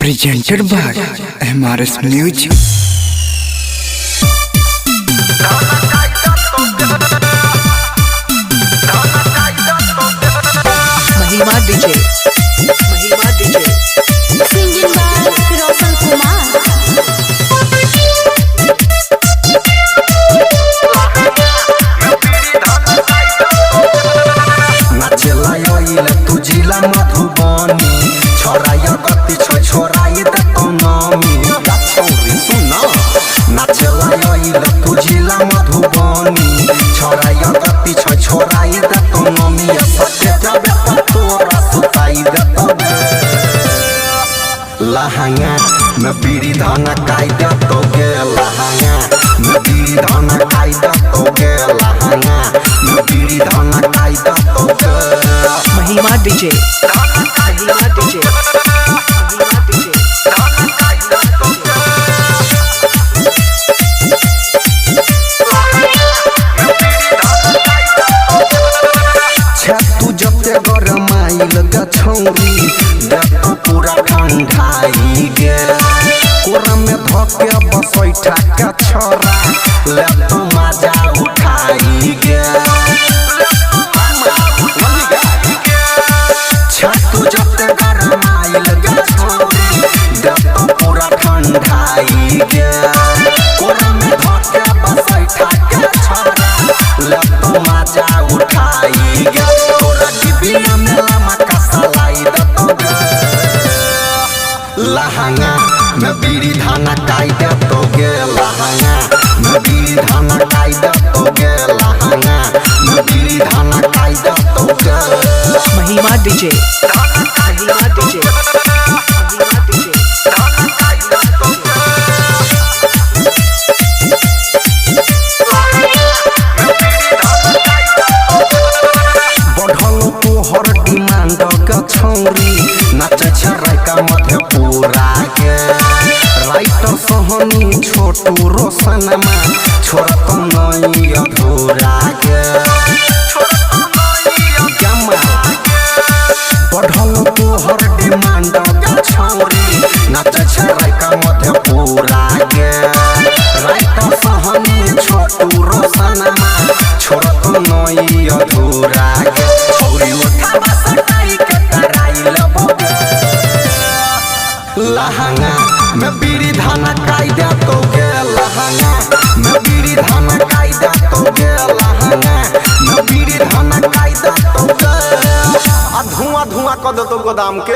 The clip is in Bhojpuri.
presented by MRS Music. महिमा DJ singing by Roshan Kumar. तुझिला Madhubani छोराय गति छोराई दतनमी छोरी सुन नाचलाय तुझिला मधुबनी छोराय गति छोराई दतनमी सत्य जबे तोरा सुताई दतबे लहंगा में बीड़ी धान काई दतोगे लहंगा में बीड़ी धान काई दतोगे लहंगा में बीड़ी धान काई दतोगे महिमा डीजे तू जबते गरमाइल गछौरी देख पूरा ठंडाई गे कोरा में धके बसैठा का छोरा ले तो मजा उठाई गे तू जबते गरमाइल गछौरी देख पूरा ठंडाई गे कोरा में धके बसैठा का छोरा ले तो मजा उठाई गे लहंगा में बीड़ी धाना काई दतोगे लहंगा में बीड़ी धाना काई दतोगे लहंगा में बीड़ी धाना काई दतोगे महिमा डीजे बढ़ल तोहर डिमांड गछौरी नाचे छराई का मधेपुरा के राइटर सोहनी छोटू रोशनमा छोरा तो नई अधूरा के बढ़ल तोहर डिमांड गछौरी नाचे छराई का मधेपुरा के राइटर सोहनी छोटू रोशनमा छोरा तो नई अधूरा के छोरी उठा बसटाई के तराई लबोगे लहंगा में बीड़ी धाना काई दतोगे लहंगा में बीड़ी धाना काई दतोगे लहंगा में बीड़ी धाना काई दतोगे धुआं धुआं कर दो गोदाम के।